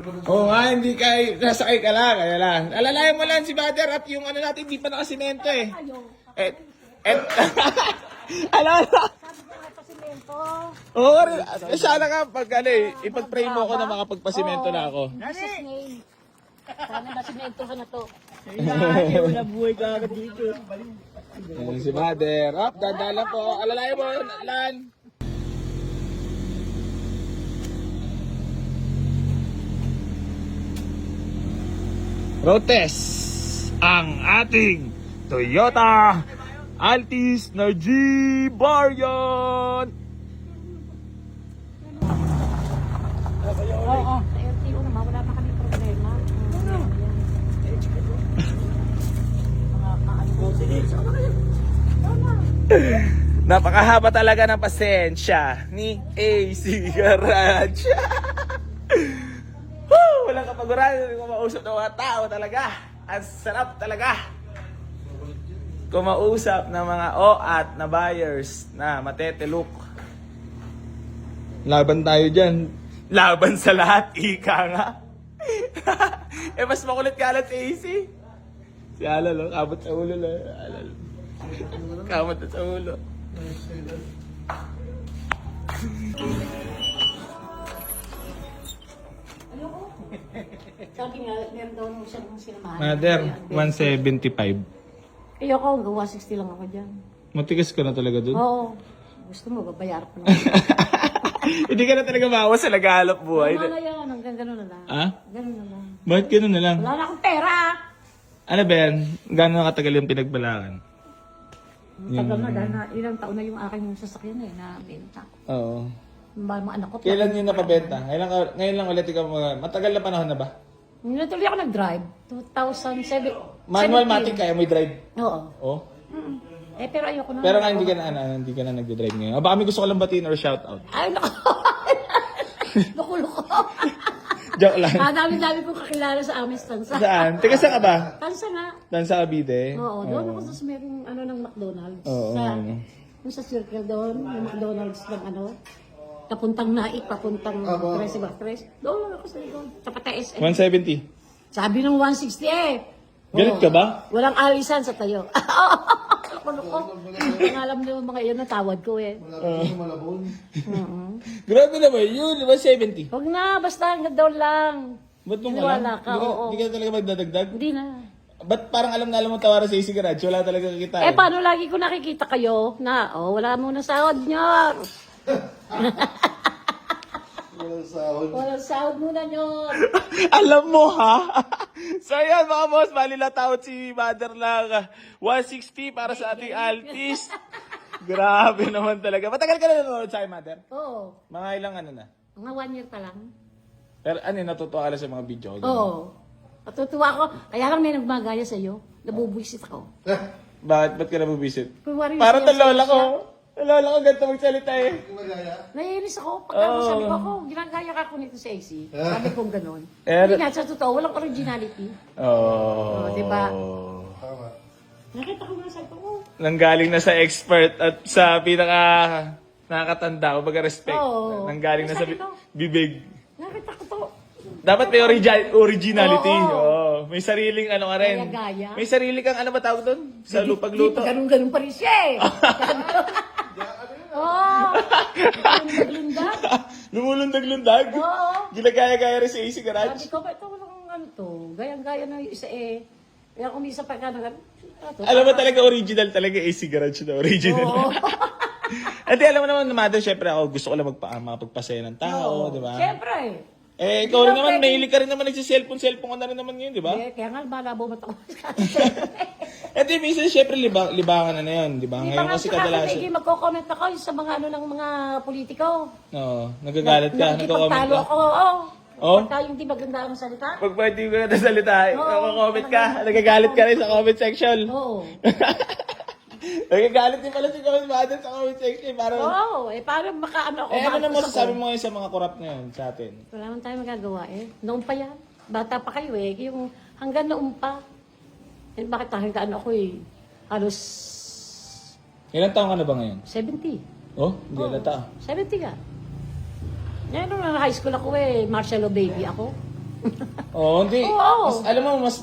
Oo nga, hindi ka, nasakay ka lang, kaya lang. Alalayan mo lang si Bader at yung ano natin, hindi pa nakasimento eh. Et, alam mo, oo rin, sana ka pag ano eh, ipag-pray mo ako na makapagpasimento na ako. Jesus name. Sana masimento ka na to. Wala buhay ka agad dito. Ayan si Bader. Up, dadala po. Alalayan mo, Lan. Road test ang ating Toyota Altis na G Variant. Oo. Sa LTO naman, wala na kami problema. Napakahaba talaga ng pasensya ni AC Garage. Woo! Walang kapaguran kumausap ng mga tao talaga. Ang sarap talaga kumausap ng mga OAT na buyers na mateteluk. Laban tayo dyan. Laban sa lahat, ika nga. Eh, mas makulit ka alat si AC. Si Alal, kamot sa ulo lang. Alal. Kamot na sa ulo. Sabi nga, meron daw nung siyang sinamahan. Mother, 175. Ayoko, hanggang 160 lang ako dyan. Matigas ka na talaga dun? Oo. Gusto mo, babayar ko naman. Hindi ka na talaga maawas sa naghahalap buhay. Tama na yan, hanggang gano'n na lang. Ha? Gano'n na lang. Bakit gano'n na lang? Wala na akong pera. Ano ba yan? Gano'n katagal yung pinagbalakan? Tagal na, dahil na ilang taon na yung aking sasakyan eh, na benta. Oo. Mga anak ko. Kailan yung napabenta? Ngayon lang ulit ikaw matagal na panahon na ba? Natuloy ako nag-drive. 2007. Manual matic kaya mo i-drive? Oo. Oh. Eh, pero ayoko na. Pero nga hindi ka na nagde-drive ngayon. O, baka may gusto ko lang batiin or shout out. Ay, naku. Nakuloko. Joke lang. Dami-dami kong kakilala sa amin stansa. Saan? Teka, saan ka ba? Tansa nga. Dan sa Cavite? Oo, doon ako sa merong ano ng McDonald's. Oo. Yung sa circle doon, yung McDonald's ng ano. Papuntang Naik, papuntang Tres Ibacres. Doon lang ako sa likod. Sa PTSM. 170. Sabi ng 160 eh. Galit ka ba? Walang alisan sa tayo. Nakuloko. Ang alam niyo mga iyon na tawad ko eh. Grabe naman yun, 170. Huwag na, basta hanggang doon lang. Ba't nung Iniwala alam? ka, oo. Hindi ka talaga magdadagdag? Hindi na. Ba't parang alam na alam mo tawaran sa AC Garage? Wala talaga kita Eh, paano lagi ko nakikita kayo na, wala muna sahod nyo. Walang sahod muna nyo. Alam mo ha? So yan mga boss, bali na taot si Mother lang 160 para sa ating Altis. Grabe naman talaga. Matagal ka na nanonood sa akin, Mother? Oo. Mga ilang ano na? Mga 1 year pa lang. Pero ano, natutuwa ka lang sa mga video? Oo. Natutuwa ako. Kaya lang may nagmagaya sa'yo. Nabubwisit ako. Ba't ka nabubisit? Kunwari, Para to siya- lola ko. Lola ko ganito magsalita eh. Naiinis ako. Pagka sabi ko ako, ginagaya ka ako nito sa AC. Sabi kong ganun. Eh, Hindi nga, sa totoo, walang originality. Oh. Diba? Nakita ko nga sa ito. Nanggaling na sa expert at sa pinaka nakakatanda o baga respect. Oo. Nanggaling na sa Sabi ko. bibig. Nakita ko to. Dapat may originality. Oo. Oo. May sariling ano ka rin. Gaya-gaya. May sarili kang ano ba tawag doon? Sa Di lupagluto. pa ganun-ganun pa rin siya eh. Oo. Lumulundag. Lumulundag-lundag. Oo. Ginagaya-gaya rin sa AC Garage. Sabi ko, ba ito walang ano to? Gayang-gaya na yung isa eh. Kaya kung isa pa ka na Alam mo talaga original talaga AC Garage na original. Oo. At alam mo naman naman, syempre ako gusto ko lang makapagpasaya ng tao, di ba? Siyempre. Eh, ikaw rin naman, mahilig ka rin naman nagsiselfon ka na rin naman ngayon, di ba? Eh, kaya nga, malabo mo ito. Eh, di, minsan, syempre, libangan na yun, di ba? Hindi Ngayon pa nga kasi sa kadalasan. kakatigi, magko-comment ako yung sa mga ano ng mga politiko. Oo, nagagalit ka, nagko-comment Nakikipagtalo ka. ako, oo. Oh? Pagka yung di maganda ang salita. Pag pwede ko na salita, Oo. nagko-comment ka, nagagalit ka rin sa comment section. Oo. Nagagalit din pala si comment mother sa comment section. Parang, Oo, eh parang makaano ako. ano bakit naman gusto masasabi ko? mo ngayon sa mga corrupt ngayon sa atin? Wala naman tayo magagawa eh. Noon pa yan. Bata pa kayo eh. Yung hanggang noon pa. Eh bakit hanggang ako eh. Halos Ilang taon ka na ba ngayon? 70. Oh, hindi halata. 70 ka. Ngayon nung high school ako eh. Marcelo baby ako. Oo, hindi. Oo. Mas, alam mo, mas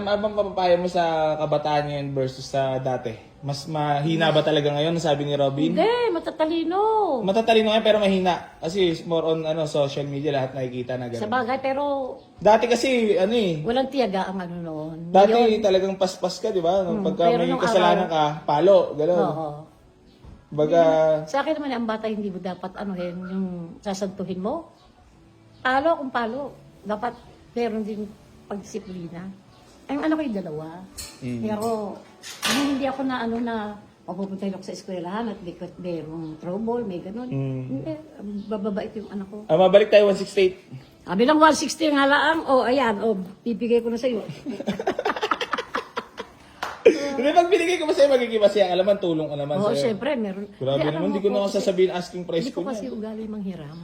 abang papapaya mo sa kabataan ngayon versus sa dati. Mas mahina ba talaga ngayon, sabi ni Robin? Hindi, matatalino. Matatalino ngayon pero mahina. Kasi more on social media, lahat nakikita na Sa gano'n. bagay, pero Dati kasi, walang tiyaga ang ano noon. dati Ngayon, talagang paspas ka, di ba? Pagka pero may nung kasalanan ka, palo, gano'n. oo. Baga, Sa akin naman, ang bata hindi mo dapat anuhin, yung sasantuhin mo. Palo kung palo. Dapat meron din pagdisiplina. Ang ano ko yung dalawa. Pero hindi ako na ano na mapupuntahin ako sa eskwelahan at merong trouble, may ganun. Hindi, bababait yung anak ko. mabalik tayo 168. Sabi ng 160 nga lang, ayan, bibigay ko na sa'yo. Hindi, pag binigay ko ba sa'yo, magiging masaya. Alam mo, tulong ko naman Oo, sa'yo. syempre, meron. Grabe Hindi, naman, alam hindi mo ko na kasi- sasabihin asking price Hindi ko ko kasi niya. ugali manghiram.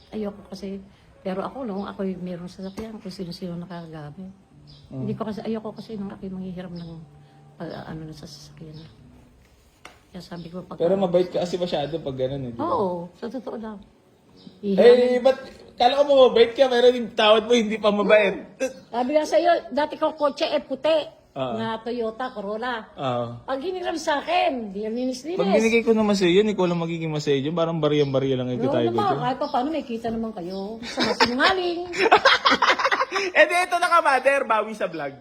Ayoko kasi, pero ako nung ako'y meron sasakyan, kung sino-sino nakagamit. Hindi ko kasi, ayoko kasi nung ako'y manghihiram ng ng sasakyan. Kaya sabi ko, pag... Pero mabait ka kasi masyado pag gano'n. Eh, di ba? Oo, sa totoo lang. Ihiramin. ba't kala ko mo mabait ka, pero yung tawad mo hindi pa mabait. Sabi nga sa'yo, dati ko kotse puti. Na Toyota Corolla. Pag hiniram sa akin, di yan linis-linis. Pag binigay ko naman sa'yo yun, ikaw lang magiging masaya dyan. Parang bariyang-bariya lang ito Oo tayo naman, dito. kahit pa paano may kita naman kayo. Sa masinungaling. Di ito na ka, mother, bawi sa vlog.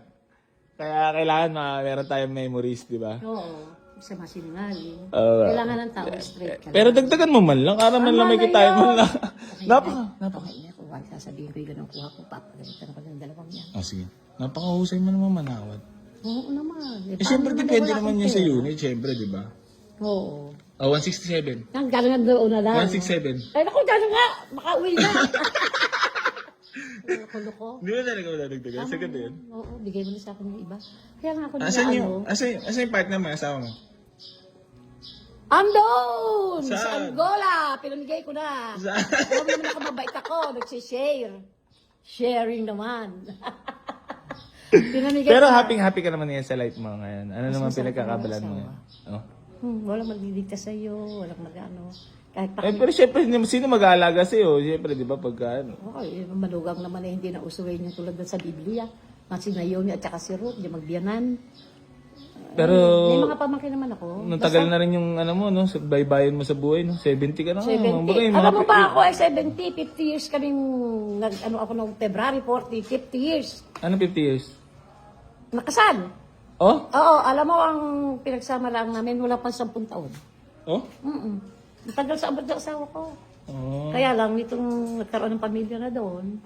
Kaya kailangan meron tayong memories, di ba? Oo, sa masinungaling. Oo. Kailangan ng tao straight ka. Pero dagdagan mo man lang, para man lang may kitain mo lang. Napaka. Hindi ako, wag sasabihin ko yung ganun kuha ko, papagalitan ko ng dalawang yan. Sige. Napakahusay mo naman manawad. Oo naman. Siyempre, depende naman yan sa unit, siyempre, di ba? Oo. 167. Ang galing nga doon na lang. 167. Ay, naku, gano'n nga. Makauwi na. Loko-loko. Di ba talaga madadagdagan? Sa ganda yun. Oo, bigay mo na sa akin yung iba. Kaya nga ako Asan nag-ano. yung partner mo, asawa mo? Andon! Sa Saan? Angola! Pinamigay ko na. Saan? Alam naman ako, mabait ako. Nagsishare. Sharing naman. Pinamigay Pero ko na. happy ka naman yan sa life mo ngayon. Ano naman masarap pinagkakabalan ang mo ngayon? Oh. Walang magdidikta sa'yo. Walang mag-ano. Kahit Pero syempre, sino mag-aalaga sa'yo? Syempre, di ba, pagka ano? Okay, malugang naman eh, hindi na usuin yung tulad doon sa Biblia. Na si Naomi at saka si Ruth, di magbiyanan. Pero, May mga pamangkin naman ako. nung tagal na rin yung ano mo, no? Baybayin mo sa buhay, no? 70 ka na. 70. Alam mo ba ako ay 70, 50 years kaming, ako noong February 40, 50 years. Ano 50 years? Nakasal. Oh? Oo, alam mo ang pinagsama lang namin, wala pang 10 taon. Oh? Matagal sa abot ng asawa ko. Oh. Kaya lang, nitong nagkaroon ng pamilya na doon,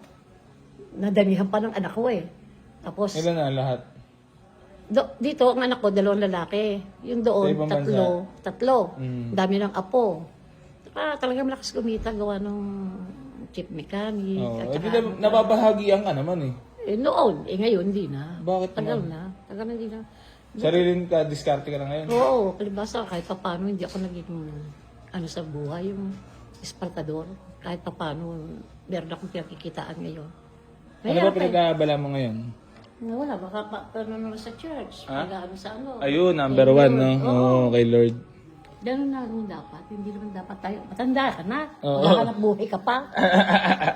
nadamihan pa ng anak ko eh. Tapos, Ilan na lahat? dito, ang anak ko, 2 lalaki. Yung Sa doon, ibang tatlo. Mm. Dami ng apo. Talagang malakas kumita, gawa ng chip mechanic. Oh. at Di saka, nababahagian ka naman eh. noon, ngayon, hindi na. Bakit Tagal naman? na. Tagal na, hindi na. Sariling ka, diskarte ka na ngayon. Oo, kalibasa, kahit pa paano, hindi ako naging, sa buhay, yung espaltador. Kahit pa paano, meron akong pinagkikitaan ngayon. Ano ba pinagkabala mo ngayon? Wala, baka ano sa church. Pag-ano sa ano. Ayun, number 1, no? Oo, kay Lord. Ganun na rin dapat. Hindi naman dapat tayo. Matanda ka na. Oo. Maghahanap buhay ka pa.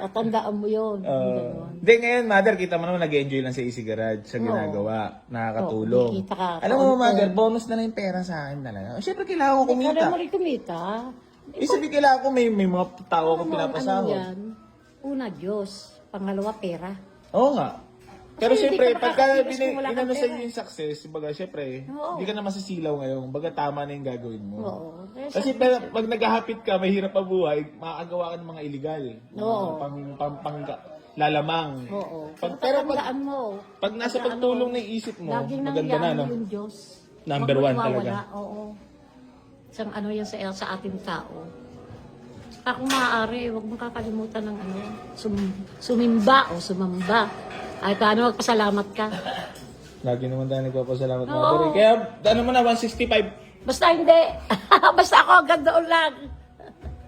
Matandaan mo yun. Ganun. Hindi, ngayon, mother, kita mo naman nag-enjoy lang sa Easy Garage sa ginagawa. Nakakatulong. Oo, kita ka. Alam mo, mother, bonus na lang yung pera sa akin talaga. Siyempre, kailangan ko kumita. Kaya mo rin kumita. Sabi, kailangan ko may mga tao akong Ano pinapasahod. yan? Una, Diyos. Pangalawa, pera. Oo nga. Pero Kasi hindi siyempre, ka pagka makakakilos kung wala kang inano sa pera. yung success, baga, siyempre, Oo. hindi ka na masisilaw ngayon. Baga, tama na yung gagawin mo. Oo. Kasi pag naghahapit ka, mahirap ang buhay, makakagawa ka ng mga illegal. Oo. Lalamang. Oo. Pero Tatandaan mo. pag nasa pagtulong na yung isip mo, Laging maganda na, nangyayari no? yung Diyos. Number Huwag mo 1 talaga. iwawala. Oo. Isang ano yan sa ating tao. Saka kung maaari, huwag mong kakalimutan ng sumimba o sumamba. Ay, paano magpasalamat ka? Lagi naman tayo nagpapasalamat mga Oo. pare. Kaya, ano mo na, 165. Basta hindi. Basta ako hanggang doon lang.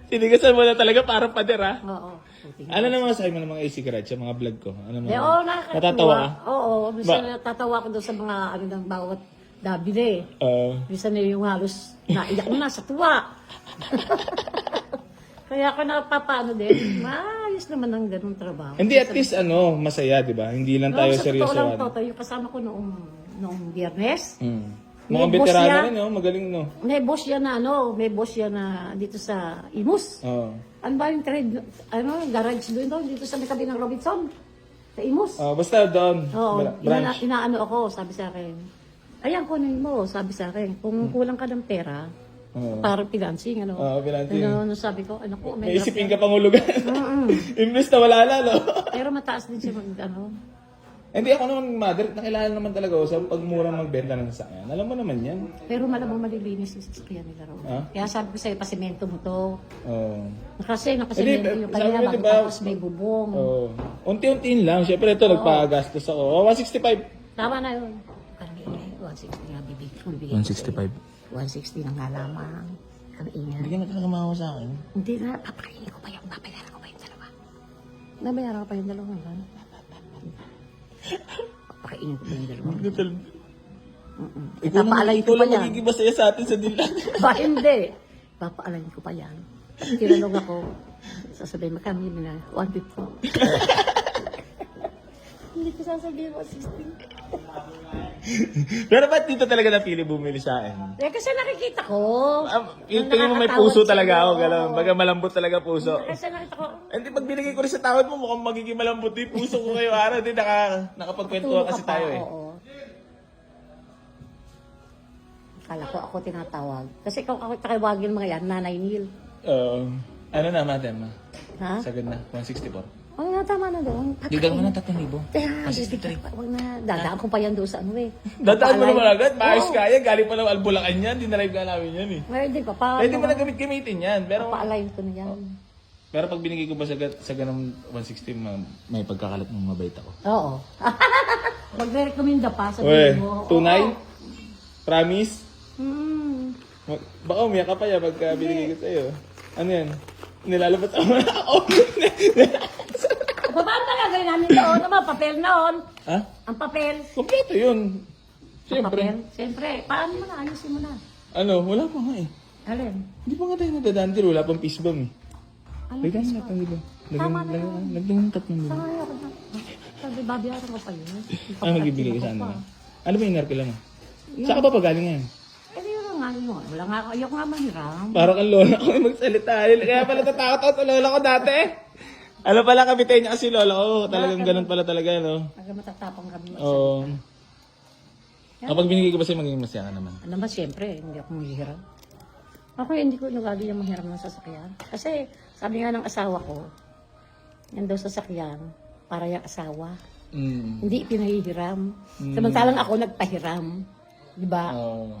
Sinigasan mo na talaga parang pader, ha? Oo. Ano naman sa'yo mo ng mga AC Garage, sa mga vlog ko? Ano naman? Oo, nakakatuwa. Natatawa ka? Oo, minsan natatawa ko doon sa mga ng bawat dabile. Minsan yung halos naiyak na sa tuwa. Kaya ako napapano din. ayos naman ang ganung trabaho. Hindi, at least masaya, di ba? Hindi lang tayo Sa totoo lang, seryosoan. Toto, yung kasama ko noong biyernes, Mga May boss veterano yan. rin, no? Magaling, no? may boss yan na dito sa Imus. Oo. Ano ba yung trade, garage doon dito sa may tabi ng Robinson. Sa Imus. Basta doon, Oo, branch. inaano ako, sabi sa akin. Ayan, kunin mo, sabi sa akin. Kung kulang ka ng pera, Oo. para financing, financing. Sabi ko, ko, May isipin ka pang hulugan. Imbes na wala na, no? Pero mataas din siya Hindi ako naman, mother, nakilala naman talaga ako sa pagmurang magbenta ng sasakyan. Alam mo naman yan. Pero malamang malilinis yung sasakyan nila raw. Ah? Kaya sabi ko sa'yo, pasimento mo to. Oo. Kasi nakasimento yung sabi kanya, mo, bago diba, tapos may bubong. Oo. Unti-untiin lang. Siyempre ito, nagpagastos ako. 165. Tama na yun. Kami ingay, 160 nga bibigay. 160 na nga lamang. Kami ingay. Hindi ka na talaga mahawa sa akin. Hindi na, papakainin ko pa yung, babayaran ko pa yung dalawa. Nabayaran ko pa yung dalawa, ba? Papakainin ko pa yung dalawa. Ikaw Papaalayin ko pa lang yan. magiging masaya sa atin sa dilan. Ba, hindi. Papaalayin ko pa yan. At tinanong ako, sasabihin mo kami na 150. Hindi ko sasabihin 160. Pero ba't dito talaga napili bumili sa akin? Kasi nakikita ko. Yung tingin mo may puso talaga ako, gano'n. Baga malambot talaga puso. Kasi nakita ko. Hindi, pag binigay ko rin sa tawad mo, mukhang magiging malambot yung puso ko ngayon araw. Hindi, nakapagkwentuhan kasi tayo eh. Oo. Akala ko ako tinatawag. Kasi ikaw ako takawagin mga yan, Nanay Neil. Ano na, madam? Ha? Sagad na, 164. Oo nga, tama na doon. Digan mo ng 3,000. Huwag na, dadaan ko pa yan doon sa ano eh. Dadaan mo Papaalay. naman agad, maayos Oo. kaya. Galing pa ng Albulacan yan, dinarive ka namin yan eh. Ngayon din, papa. Pwede mo na gamitin yan. Pero Papaalayin ko na yan. pag binigay ko ba sa ganong 160, may pagkakalat mong mabait ako. Oo. Magre-recommenda pa sa Uy, mo. tunay? Oo. Promise? Hmm. Baka umiyak ka pa yan pagka binigay ko sa'yo. Ano yan? Nilalabas ako na ako. Paano na gagawin namin doon? Ano ba, papel noon? Ha? Ang papel. Kompleto yun. Ang Siyempre. papel. Siyempre. Paano mo na? Ayusin mo na. Wala pa nga eh. Alin? Hindi pa nga tayo nadadaan wala pang peace bomb eh. Ano? Lagyan mo na pang dito. Tama na yun. Lagyan mo 3,000. Saan ako na? Sabi, babayaran ko pa yun. Ano magbibigay ka sa ano? Ano ba yung narkila mo? Yun. Saan ka ba pagaling yan? Eh, di yun nga yun. Wala nga ako. Ayoko nga mahiram. Parang kang lola ko yung magsalita. Kaya pala tatakot ako sa lola ko dati. Ano pala, kabitay niya kasi lola ko. Talagang ganun pala talaga, no? Pag matatapang kami. Oo. Kapag binigay ko ba sa'yo, magiging masaya ka naman? Ano ba, siyempre, hindi ako mahihiram. Ako hindi ko nagali yung mahiram ng sasakyan. Kasi, sabi nga ng asawa ko, yan daw sasakyan, para yung asawa. Hindi pinahihiram. Samantalang ako nagpahiram. Di ba? Oo.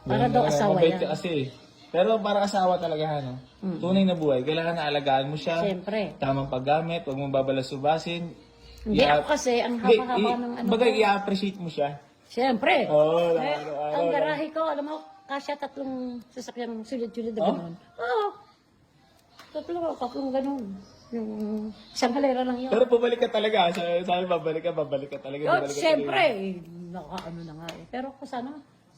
Para daw asawa Mabait yan. ka kasi. Pero para asawa talaga, no? Tunay na buhay. Kailangan na alagaan mo siya. Siyempre. Tamang paggamit. Huwag mong babalasubasin. Hindi ako kasi, ang haba-haba ng ano Bagay, ko. i-appreciate mo siya. Siyempre. Oo, Eh, araw-araw. ang garahe ko, alam mo, kasya tatlong sasakyan, sulit-sulit na gano'n. Oo. Tatlong gano'n. Yung isang halera lang yun. Pero pabalik ka talaga. Sabi babalik ka talaga. Yun, babalik ka siyempre, naka-ano na nga eh. Pero kung sana,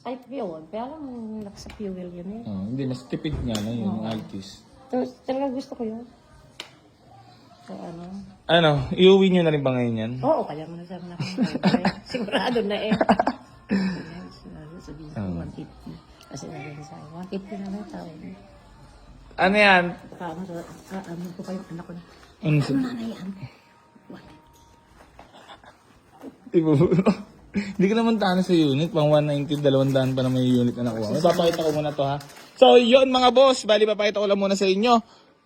type yun. Kaya lang, nakasa fuel yun eh. Hindi, mas tipid nga na yun, yung Altis. Talaga gusto ko yun. So, ano? Ano, iuwi nyo na rin ba ngayon yan? Oo, kaya mo na sabi na sigurado na eh. Sabihin ko, 150. Kasi sabi sa akin, 150 na lang tawag. Ano yan? Ano ko pa yung anak ko na. Ano Ano na yan? Hindi ka naman tano sa unit. Pang 190, 200 pa na may unit na nakuha. Papakita ko muna to ha. So yun mga boss. Bali papakita ko lang muna sa inyo.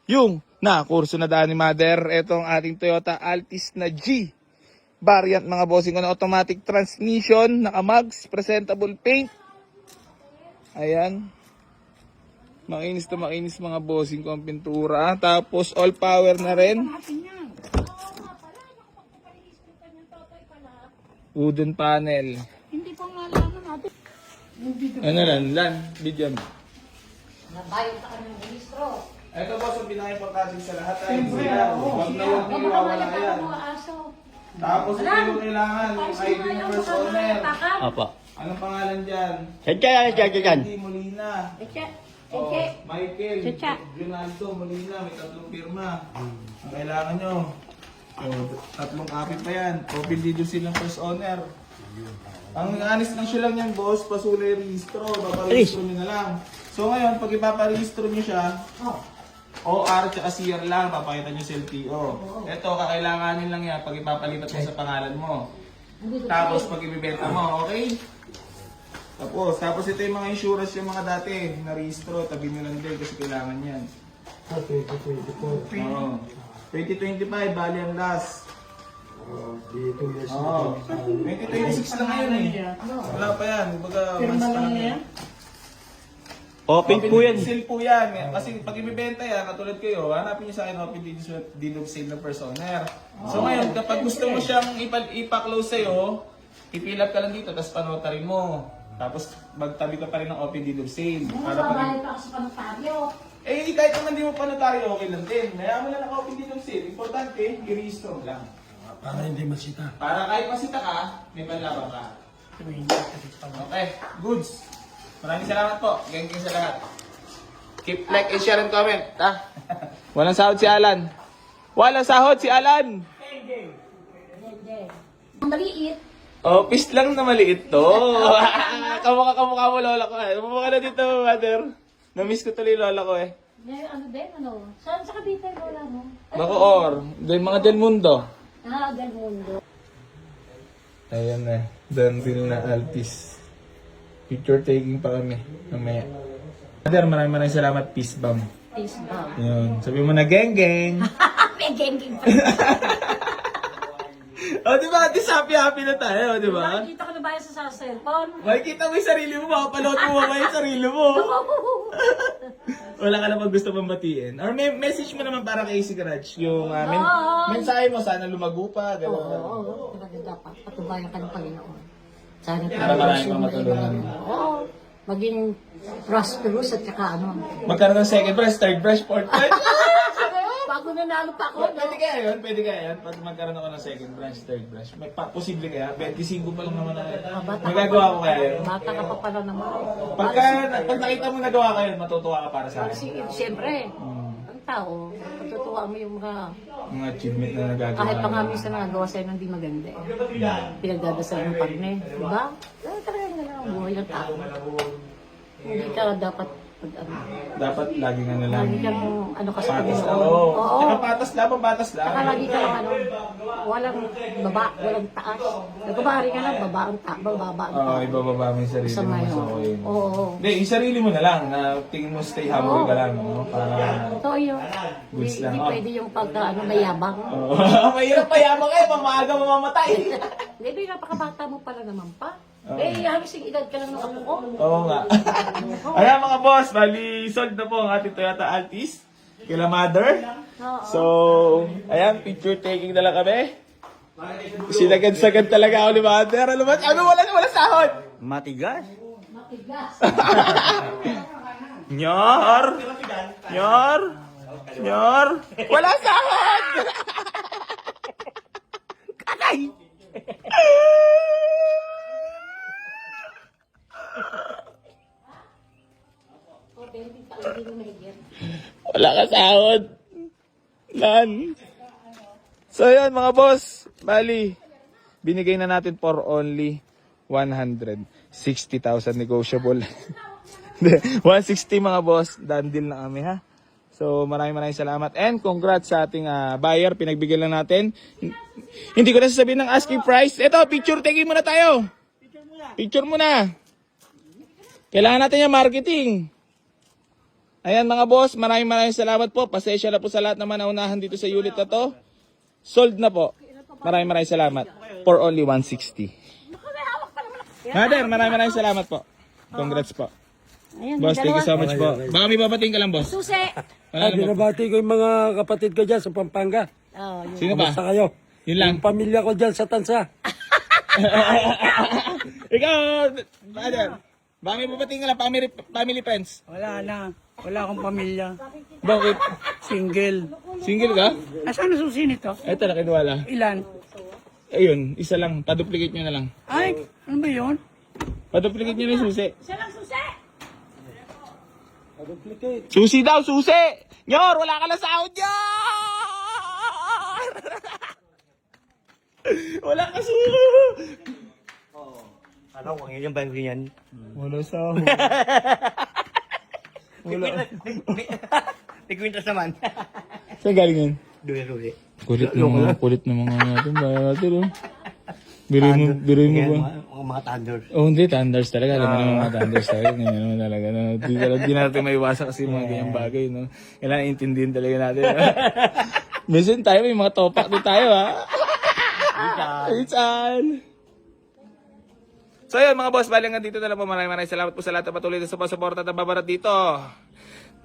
Yung kurso na daan ni Mother. Itong ating Toyota Altis na G. Variant mga bossing ko na automatic transmission. Naka-mags. Presentable paint. Ayan. Makinis to makinis mga bossing ko ang pintura. Tapos all power na rin. Wooden panel. Hindi po malaman natin. Ano lan? Video mo. Nabayad sa kanyang registro. Ito boss, ang pinaka-importante sa lahat ay yan. Huwag na huwag niyo iwawala yan. Tapos ito yung kailangan, yung ID ng first owner. Apa. Anong pangalan dyan? Saan kaya nagkakagan? Hindi Molina. Oh, Chiche. Michael, Chicha. Ronaldo, Molina, may 3 pirma. Ang kailangan nyo. Oh, 3 copy pa yan. Open dito silang first owner. Ang honest issue lang yan, boss, pasulay rehistro. Paparehistro nyo na lang. So ngayon, pag ipaparehistro nyo siya, OR tsaka CR lang, papakita nyo sa LTO. Ito, kakailanganin lang yan pag ipapalipat mo sa pangalan mo. Tapos pag ibibenta mo, okay? Tapos ito yung mga insurance yung mga dati na rehistro, tabi nyo lang din kasi kailangan yan. Oo. 2025, bali ang last. Oo. 2026 lang ngayon eh. Wala pa yan, baga months pa lang yan. Open po yan. Sale po yan. Kasi pag ibibenta yan, katulad kayo, hanapin nyo sa akin open deed of sale ng first owner. So ngayon, kapag gusto mo siyang ipa-close sa'yo, i-fill up ka lang dito, tapos panotarin mo. Tapos magtabi ka pa rin ng open deed of sale. Para pag... Mababayad pa ako sa panotaryo. Eh, kahit naman di mo panotaryo, okay lang din. Kaya mo lang naka-open deed of sale. Importante, i-register mo lang. Para hindi masita. Para kahit masita ka, may panlaban ka. Okay, goods. Maraming salamat po. Geng-geng sa lahat. Keep like and share and comment. Ha? Walang sahod si Alan. Walang sahod si Alan. Ang maliit. Office lang na maliit to. Kamukha mo lola ko eh. Kamukha na dito, mother. Na-miss ko tuloy lola ko eh. Ano din, ano? Saan sa Cavite, lola mo? Bacoor. Doon mga Del Mundo. Del Mundo. Ayan na. Doon din na Altis. Picture taking pa kami. Mamaya. Mother, maraming salamat. Peace bomb. Peace bomb. Yun. Sabi mo na geng-geng. May geng-geng pa. O, di ba? At least happy na tayo, di ba? Nakikita ko na ba yan sa cellphone? Makikita mo yung sarili mo, makapanood mo ba yung sarili mo? Wala ka naman gusto pang batiin. Or may message mo naman para kay AC Garage. Yung mensahe mo, sana lumago pa. Gano'n. Oo. Talaga dapat patubayan ka ng Panginoon. Sana Para marami pang matulungan. Oo. Maging prosperous at saka ano. Magkaroon ng second brush, third brush, fourth brush. Bago nanalo pa ako. Pwede kaya yun, pwede kaya yun. Pag magkaroon ako ng second brush, third brush. May posible kaya, 25 pa lang naman na. Magagawa ko kaya yun. Bata ka pa pala naman. Pag nakita mo nagawa ka yun, matutuwa ka para sa akin. Siyempre, ang tao, matutuwa mo yung mga Mga achievement na nagagawa. kahit pa nga minsan nagagawa sa'yo ng di maganda. Pinagdadasal ng partner. Diba? Talagang gano'n ang buhay ng tao. Hindi ka dapat Dapat lagi nga na lang. lagi kang ano kasi Patas lang. Panginoon. Oo. Oo. Tsaka patas lang, patas lang. Saka lagi ka lang ano, walang baba, walang taas. Nagkabari ka lang, baba ang taas, bababa ang Oo, taas. ibababa mo yung sarili Sa mo. mayo. So, okay. Oo. Hindi, yung sarili mo na lang, na tingin mo stay humble ka lang. No? Para... Totoo yun. Goods lang, Hindi oh. pwede yung pagka ano, mayabang. Oo. Mahirap pa yabang kayo, pamaga mamamatay. Hindi, napakabata mo pala naman pa. Eh, halos yung edad ka lang ng apo ko. Oo nga. Ayan mga boss, bali sold na po ang ating Toyota Altis. Kila mother. Oo. So, ayan, picture taking na lang kami. Sinagad-sagad talaga ako ni mother. Ano, wala sahod. Matigas. Matigas. Nyor! Nyor! Nyor! Wala sahod! Kakay! Wala ka sahod. None. So yun mga boss, bali, binigay na natin for only 160,000 negotiable. 160 mga boss, done deal na kami ha. So maraming salamat and congrats sa ating buyer, pinagbigyan lang natin. Hindi ko na sasabihin ng asking price. Ito, picture taking muna tayo. Picture muna. Kailangan natin yung marketing. Ayan mga boss, maraming salamat po. Pasensya na po sa lahat naman na unahan dito sa unit na to. Sold na po. Maraming salamat. For only 160. Mother, maraming salamat po. Congrats po. Ayun, Boss, thank you so much po. Baka may babating ka lang, boss. Susi! Wala na po. Binabati ko yung mga kapatid ko dyan sa Pampanga. Oh, yun. Sino ba? Basta kayo. Yun lang. Yung pamilya ko dyan sa Tansa. Ikaw, mother. Baka may babating ka lang, family friends. Wala na. Wala akong pamilya. Bakit? Single. Single ka? Asan ang susi nito? Eto, nakinuwala. Ilan? Ayun, isa lang. Paduplicate nyo na lang. Ay, ano ba yun? Paduplicate nyo na yung susi. Siya lang susi! Duplicate. Susi daw, susi! Nyor, wala ka na sahod, Nyor! Wala ka sahod! Ano, kung yun yung bangin yan. Wala sahod. Wala. Tigwintas naman. Saan galing yun? Duli-duli. Kulit ng mga natin. Bayan natin, oh. Biruin mo ba? Mga thunders. Oh, hindi. Thunders talaga. Alam mo naman mga thunders talaga. Ganyan naman talaga. No? Di natin maiwasan kasi yung mga ganyang bagay. No? Kailangan intindihin talaga natin. No? Minsan tayo, may mga topak din tayo, ha? Minsan. So yun mga boss, bali hanggang dito na lang po. Maraming salamat po sa lahat na patuloy na support at nababarat dito.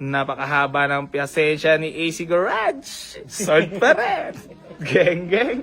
Napakahaba ng pasensya ni AC Garage. Sword pa rin. Geng, geng.